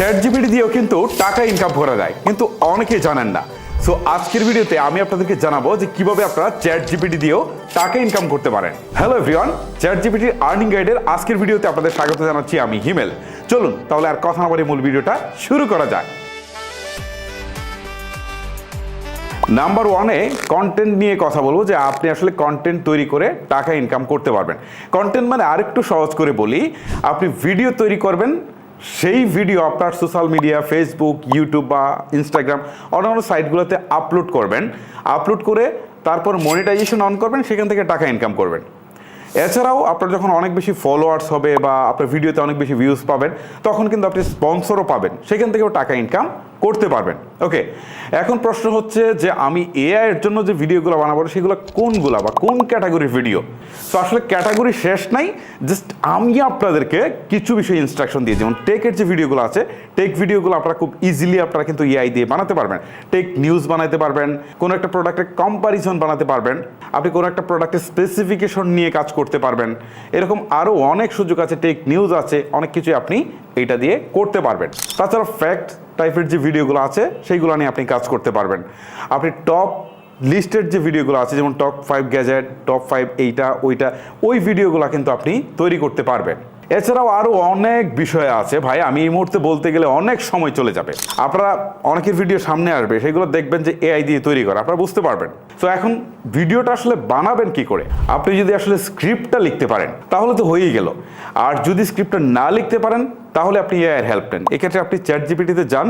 Chat GPT দিয়েও কিন্তু টাকা ইনকাম করা যায়, কিন্তু অনেকেই জানেন না। সো আজকের ভিডিওতে আমি আপনাদেরকে জানাবো যে কিভাবে আপনারা চ্যাট জিপিটি দিয়েও টাকা ইনকাম করতে পারেন। হ্যালো এভরিওয়ান, চ্যাট জিপিটির আর্নিং গাইডের আজকের ভিডিওতে আপনাদের স্বাগত জানাচ্ছি আমি হিমেল। চলুন তাহলে আর কথা না বলে মূল ভিডিওটা শুরু করা যায়। নাম্বার ওয়ানে কন্টেন্ট নিয়ে কথা বলবো, যে আপনি আসলে কন্টেন্ট তৈরি করে টাকা ইনকাম করতে পারবেন। কন্টেন্ট মানে আরেকটু সহজ করে বলি, আপনি ভিডিও তৈরি করবেন, সেই ভিডিও আপনার সোশ্যাল মিডিয়া ফেসবুক, ইউটিউব বা ইনস্টাগ্রাম অন্যান্য সাইটগুলোতে আপলোড করবেন। আপলোড করে তারপর মনিটাইজেশন অন করবেন, সেখান থেকে টাকা ইনকাম করবেন। এছাড়াও আপনার যখন অনেক বেশি ফলোয়ার্স হবে বা আপনার ভিডিওতে অনেক বেশি ভিউজ পাবেন, তখন কিন্তু আপনি স্পন্সরও পাবেন, সেখান থেকেও টাকা ইনকাম করতে পারবেন। ওকে, এখন প্রশ্ন হচ্ছে যে আমি এআই এর জন্য যে ভিডিওগুলো বানাবো সেগুলো কোনগুলো বা কোন ক্যাটাগরির ভিডিও। তো আসলে ক্যাটাগরি শেষ নাই, জাস্ট আমি আপনাদেরকে কিছু বিষয় ইনস্ট্রাকশন দিয়ে, যেমন টেকের যে ভিডিওগুলো আছে, টেক ভিডিওগুলো আপনারা খুব ইজিলি আপনারা কিন্তু এআই দিয়ে বানাতে পারবেন। টেক নিউজ বানাতে পারবেন, কোনো একটা প্রোডাক্টের কম্পারিজন বানাতে পারবেন, আপনি কোনো একটা প্রোডাক্টের স্পেসিফিকেশন নিয়ে কাজ করতে পারবেন। এরকম আরও অনেক সুযোগ আছে, টেক নিউজ আছে, অনেক কিছুই আপনি এটা দিয়ে করতে পারবেন। তাছাড়া ফ্যাক্ট টাইপের যে ভিডিওগুলো আছে সেইগুলো নিয়ে আপনি কাজ করতে পারবেন। আপনি টপ লিস্টের যে ভিডিওগুলো আছে, যেমন টপ 5 গ্যাজেট, টপ 5 এইটা ওইটা, ওই ভিডিওগুলো কিন্তু আপনি তৈরি করতে পারবেন। এছাড়াও আরও অনেক বিষয় আছে ভাই, আমি এই মুহূর্তে বলতে গেলে অনেক সময় চলে যাবে। আপনারা অনেকের ভিডিও সামনে আসবে, সেগুলো দেখবেন যে এআই দিয়ে তৈরি করা, আপনারা বুঝতে পারবেন। তো এখন ভিডিওটা আসলে বানাবেন কি করে? আপনি যদি আসলে স্ক্রিপ্টটা লিখতে পারেন তাহলে তো হয়েই গেল, আর যদি স্ক্রিপ্টটা না লিখতে পারেন তাহলে আপনি এআইয়ের হেল্প নেন। এক্ষেত্রে আপনি চ্যাট জিপিটিতে যান,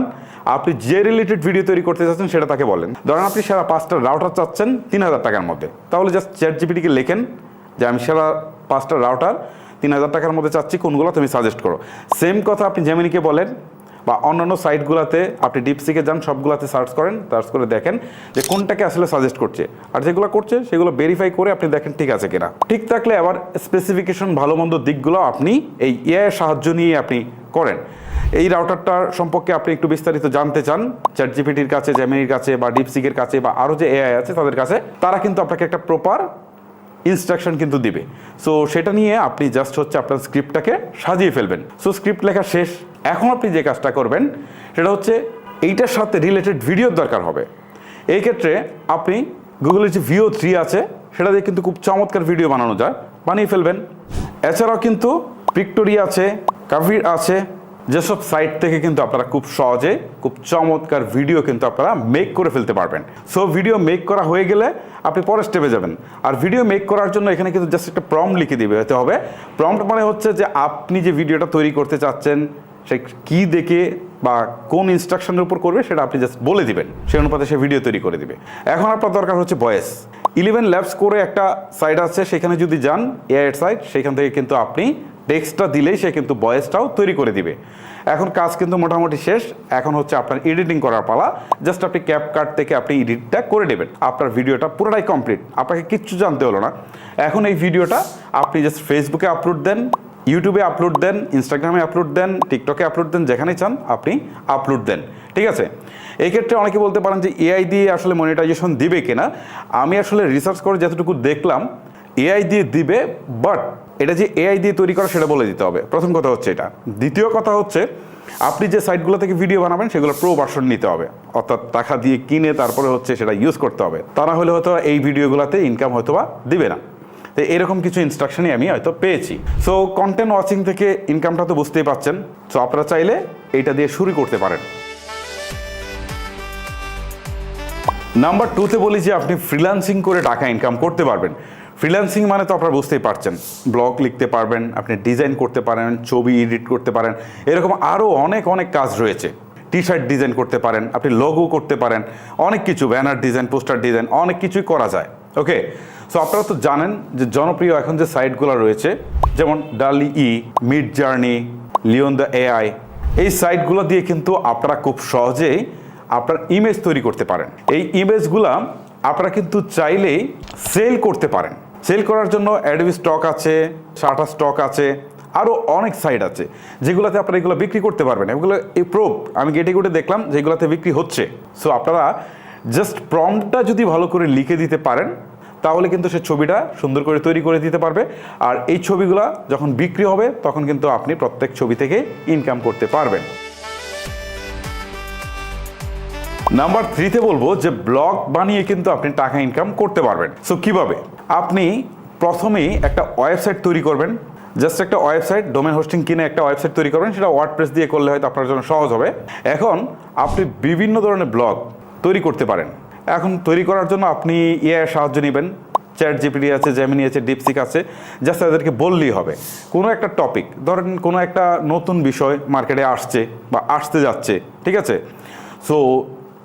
আপনি যে রিলেটেড ভিডিও তৈরি করতে চাচ্ছেন সেটা তাকে বলেন। ধরেন আপনি সারা 5টা রাউটার চাচ্ছেন 3000 টাকার মধ্যে, তাহলে জাস্ট চ্যাট জিপিটিকে লেখেন যে আমি সারা 5টা রাউটার 3000 টাকার মধ্যে চাচ্ছি, কোনগুলো তুমি সাজেস্ট করো। সেম কথা আপনি জেমিনিকে বলেন, বা অন্যান্য সাইটগুলোতে আপনি ডিপসিকে যান, সবগুলোতে সার্চ করেন, সার্চ করে দেখেন যে কোনটাকে আসলে সাজেস্ট করছে, আর যেগুলো করছে সেগুলো ভেরিফাই করে আপনি দেখেন ঠিক আছে কিনা। ঠিক থাকলে আবার স্পেসিফিকেশন ভালো মন্দ দিকগুলো আপনি এই এআইয়ের সাহায্য নিয়ে আপনি করেন। এই রাউটারটার সম্পর্কে আপনি একটু বিস্তারিত জানতে চান, চ্যাট জিপিটির কাছে, জেমিনির কাছে বা ডিপসিকের কাছে বা আরও যে এআই আছে তাদের কাছে, তারা কিন্তু আপনাকে একটা প্রপার ইনস্ট্রাকশন কিন্তু দিবে। সো সেটা নিয়ে আপনি জাস্ট হচ্ছে আপনার স্ক্রিপ্টটাকে সাজিয়ে ফেলবেন। সো স্ক্রিপ্ট লেখা শেষ, এখন আপনি যে কাজটা করবেন সেটা হচ্ছে এইটার সাথে রিলেটেড ভিডিওর দরকার হবে। এই ক্ষেত্রে আপনি গুগলের যে ভিও 3 আছে সেটা দিয়ে কিন্তু খুব চমৎকার ভিডিও বানানো যায়, বানিয়ে ফেলবেন। এছাড়াও কিন্তু পিক্টোরিয়া আছে, কাভির আছে, যেসব সাইট থেকে কিন্তু আপনারা খুব সহজে খুব চমৎকার ভিডিও কিন্তু আপনারা মেক করে ফেলতে পারবেন। সো ভিডিও মেক করা হয়ে গেলে আপনি পরের স্টেপে যাবেন। আর ভিডিও মেক করার জন্য এখানে কিন্তু জাস্ট একটা প্রম্পট লিখে দিতে হবে। প্রম্পট মানে হচ্ছে যে আপনি যে ভিডিওটা তৈরি করতে চাচ্ছেন সে কী দেখে বা কোন ইনস্ট্রাকশনের উপর করবে সেটা আপনি জাস্ট বলে দিবেন, সেই অনুপাতে সে ভিডিও তৈরি করে দিবে। এখন আপনার দরকার হচ্ছে ভয়েস। 11 ল্যাবস করে একটা সাইট আছে, সেখানে যদি যান এআই সাইট, সেখান থেকে কিন্তু আপনি টেক্সটটা দিলেই সে কিন্তু ভয়েসটাও তৈরি করে দিবে। এখন কাজ কিন্তু মোটামুটি শেষ, এখন হচ্ছে আপনার এডিটিং করার পালা। জাস্ট আপনি ক্যাপকাট থেকে আপনি এডিটটা করে দেবেন, আপনার ভিডিওটা পুরোটাই কমপ্লিট, আপনাকে কিচ্ছু জানতে হলো না। এখন এই ভিডিওটা আপনি জাস্ট ফেসবুকে আপলোড দেন, ইউটিউবে আপলোড দেন, ইনস্টাগ্রামে আপলোড দেন, টিকটকে আপলোড দেন, যেখানেই চান আপনি আপলোড দেন, ঠিক আছে। এই ক্ষেত্রে অনেকে বলতে পারেন যে এআই দিয়ে আসলে মনিটাইজেশন দিবে কিনা। আমি আসলে রিসার্চ করে যতটুকু দেখলাম এআই দিয়ে দিবে, বাট এটা যে এআই দিয়ে তৈরি করা সেটা বলে দিতে হবে, প্রথম কথা হচ্ছে এটা। দ্বিতীয় কথা হচ্ছে আপনি যে সাইটগুলো থেকে ভিডিও বানাবেন সেগুলো প্রো ভার্সন নিতে হবে, অর্থাৎ টাকা দিয়ে কিনে তারপরে হচ্ছে সেটা ইউজ করতে হবে, তা না হলে হয়তো এই ভিডিওগুলোতে ইনকাম হয়তো বা দিবে না। তো এরকম কিছু ইনস্ট্রাকশনই আমি হয়তো পেয়েছি। সো কন্টেন্ট ওয়াচিং থেকে ইনকামটা তো বুঝতেই পারছেন। সো আপনারা চাইলে এইটা দিয়ে শুরু করতে পারেন। নাম্বার 2তে বলি যে আপনি ফ্রিল্যান্সিং করে টাকা ইনকাম করতে পারবেন। ফ্রিল্যান্সিং মানে তো আপনারা বুঝতেই পারছেন, ব্লগ লিখতে পারবেন, আপনি ডিজাইন করতে পারেন, ছবি এডিট করতে পারেন, এরকম আরও অনেক অনেক কাজ রয়েছে। টি শার্ট ডিজাইন করতে পারেন, আপনি লোগো করতে পারেন, অনেক কিছু, ব্যানার ডিজাইন, পোস্টার ডিজাইন, অনেক কিছুই করা যায়। ওকে, সো আপনারা তো জানেন যে জনপ্রিয় এখন যে সাইটগুলো রয়েছে, যেমন DALL-E, Midjourney, Leone the AI, এই সাইটগুলো দিয়ে কিন্তু আপনারা খুব সহজেই আপনার ইমেজ তৈরি করতে পারেন। এই ইমেজগুলা আপনারা কিন্তু চাইলেই সেল করতে পারেন। সেল করার জন্য অ্যাডোবি স্টক আছে, শাটার স্টক আছে, আরও অনেক সাইট আছে যেগুলোতে আপনারা এগুলো বিক্রি করতে পারবেন। এগুলো এই প্রুফ আমি গেটে গুটে দেখলাম যেগুলোতে বিক্রি হচ্ছে। সো আপনারা জাস্ট প্রম্পটটা যদি ভালো করে লিখে দিতে পারেন তাহলে কিন্তু সে ছবিটা সুন্দর করে তৈরি করে দিতে পারবে। আর এই ছবিগুলো যখন বিক্রি হবে তখন কিন্তু আপনি প্রত্যেক ছবি থেকে ইনকাম করতে পারবেন। নাম্বার 3-তে বলবো যে ব্লগ বানিয়ে কিন্তু আপনি টাকা ইনকাম করতে পারবেন। সো কিভাবে? আপনি প্রথমেই একটা ওয়েবসাইট তৈরি করবেন, জাস্ট একটা ওয়েবসাইট, ডোমেন হোস্টিং কিনে একটা ওয়েবসাইট তৈরি করবেন, সেটা ওয়ার্ডপ্রেস দিয়ে করলে হয়তো আপনার জন্য সহজ হবে। এখন আপনি বিভিন্ন ধরনের ব্লগ তৈরি করতে পারেন। এখন তৈরি করার জন্য আপনি এআই এর সাহায্য নেবেন। ChatGPT আছে, জেমিনি আছে, ডিপসিক আছে, জাস্ট তাদেরকে বললেই হবে কোনো একটা টপিক, ধরেন কোনো একটা নতুন বিষয় মার্কেটে আসছে বা আসতে যাচ্ছে, ঠিক আছে? সো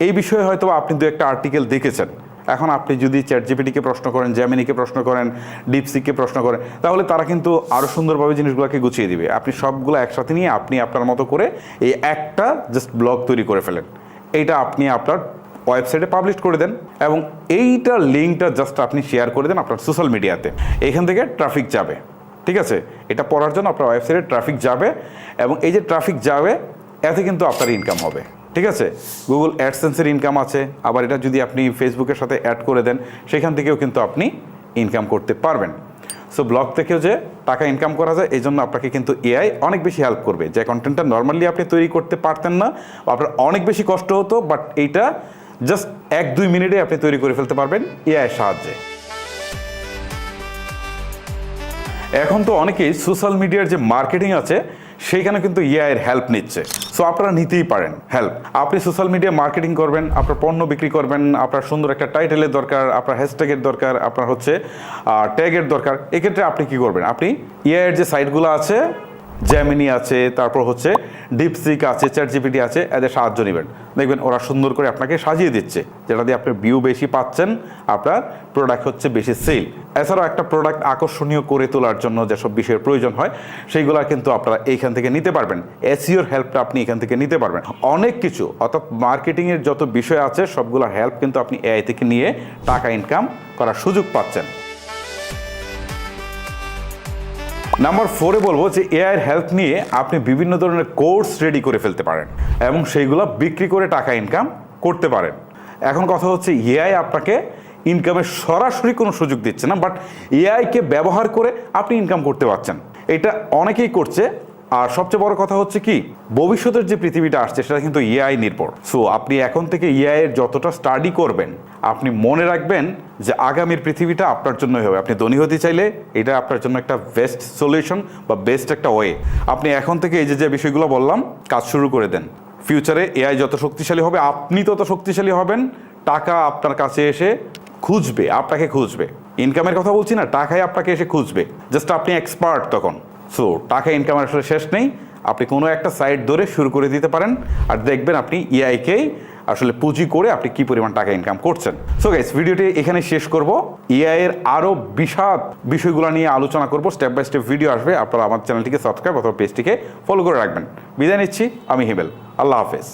এই বিষয়ে হয়তো আপনি দু একটা আর্টিকেল দেখেছেন। এখন আপনি যদি ChatGPT-কে প্রশ্ন করেন, জেমিনিকে প্রশ্ন করেন, ডিপসিককে প্রশ্ন করেন, তাহলে তারা কিন্তু আরও সুন্দরভাবে জিনিসগুলোকে গুছিয়ে দিবে। আপনি সবগুলো একসাথে নিয়ে আপনি আপনার মতো করে এই একটা জাস্ট ব্লগ তৈরি করে ফেলেন, এইটা আপনি আপনার ওয়েবসাইটে পাবলিশ করে দেন এবং এইটার লিঙ্কটা জাস্ট আপনি শেয়ার করে দেন আপনার সোশ্যাল মিডিয়াতে। এখান থেকে ট্রাফিক যাবে, ঠিক আছে? এটা পড়ার জন্য আপনার ওয়েবসাইটে ট্রাফিক যাবে এবং এই যে ট্রাফিক যাবে এতে কিন্তু আপনার ইনকাম হবে, ঠিক আছে? গুগল অ্যাডসেন্সের ইনকাম আছে, আবার এটা যদি আপনি ফেসবুকের সাথে অ্যাড করে দেন সেখান থেকেও কিন্তু আপনি ইনকাম করতে পারবেন। সো ব্লগ থেকেও যে টাকা ইনকাম করা যায়, এই জন্য আপনাকে কিন্তু এআই অনেক বেশি হেল্প করবে। যে কন্টেন্টটা নর্মালি আপনি তৈরি করতে পারতেন না, আপনার অনেক বেশি কষ্ট হতো, বাট এইটা জাস্ট 1-2 মিনিটে আপনি তৈরি করে ফেলতে পারবেন এআই এর সাহায্যে। এখন তো অনেকেই সোশ্যাল মিডিয়ার যে মার্কেটিং আছে সেইখানে কিন্তু এআই এর হেল্প নিচ্ছে। সো আপনারা নিতেই পারেন হেল্প। আপনি সোশ্যাল মিডিয়া মার্কেটিং করবেন, আপনার পণ্য বিক্রি করবেন, আপনার সুন্দর একটা টাইটেলের দরকার, আপনার হ্যাশট্যাগের দরকার, আপনার হচ্ছে ট্যাগের দরকার। এক্ষেত্রে আপনি কি করবেন? আপনি এআই এর যে সাইটগুলো আছে, জেমিনি আছে, তারপর হচ্ছে ডিপসিক আছে, ChatGPT আছে, এদের সাহায্য নেবেন। দেখবেন ওরা সুন্দর করে আপনাকে সাজিয়ে দিচ্ছে, যেটা দিয়ে আপনি ভিউ বেশি পাচ্ছেন, আপনার প্রোডাক্ট হচ্ছে বেশি সেল। এছাড়াও একটা প্রোডাক্ট আকর্ষণীয় করে তোলার জন্য যেসব বিষয়ের প্রয়োজন হয় সেইগুলো কিন্তু আপনারা এইখান থেকে নিতে পারবেন। এসইওর হেল্পটা আপনি এখান থেকে নিতে পারবেন। অনেক কিছু, অর্থাৎ মার্কেটিংয়ের যত বিষয় আছে সবগুলো হেল্প কিন্তু আপনি এআই থেকে নিয়ে টাকা ইনকাম করার সুযোগ পাচ্ছেন। নাম্বার 4-এ বলবো যে এআইয়ের হেল্প নিয়ে আপনি বিভিন্ন ধরনের কোর্স রেডি করে ফেলতে পারেন এবং সেইগুলো বিক্রি করে টাকা ইনকাম করতে পারেন। এখন কথা হচ্ছে এআই আপনাকে ইনকামের সরাসরি কোনো সুযোগ দিচ্ছে না, বাট এআইকে ব্যবহার করে আপনি ইনকাম করতে পারছেন। এটা অনেকেই করছে। আর সবচেয়ে বড় কথা হচ্ছে কি, ভবিষ্যতের যে পৃথিবীটা আসছে সেটা কিন্তু এআই নির্ভর। সো আপনি এখন থেকে এআই এর যতটা স্টাডি করবেন, আপনি মনে রাখবেন যে আগামীর পৃথিবীটা আপনার জন্যই হবে। আপনি ধনী হতে চাইলে এটা আপনার জন্য একটা বেস্ট সলিউশন বা বেস্ট একটা ওয়ে। আপনি এখন থেকে এই যে বিষয়গুলো বললাম কাজ শুরু করে দেন। ফিউচারে এআই যত শক্তিশালী হবে আপনি তত শক্তিশালী হবেন। টাকা আপনার কাছে এসে খুঁজবে, আপনাকে খুঁজবে। ইনকামের কথা বলছি না, টাকাই আপনাকে এসে খুঁজবে। জাস্ট আপনি এক্সপার্ট তখন। সো টাকা ইনকামের আসলে শেষ নেই। আপনি কোনো একটা সাইট ধরে শুরু করে দিতে পারেন আর দেখবেন আপনি এআইকেই আসলে পুঁজি করে আপনি কি পরিমাণ টাকা ইনকাম করছেন। সো গাইস, ভিডিওটি এখানে শেষ করব। এআই এর আরও বিশদ বিষয়গুলো নিয়ে আলোচনা করব, স্টেপ বাই স্টেপ ভিডিও আসবে। আপনারা আমার চ্যানেলটিকে সাবস্ক্রাইব অথবা পেজটিকে ফলো করে রাখবেন। বিদায় নিচ্ছি, আমি হিমেল। আল্লাহ হাফেজ।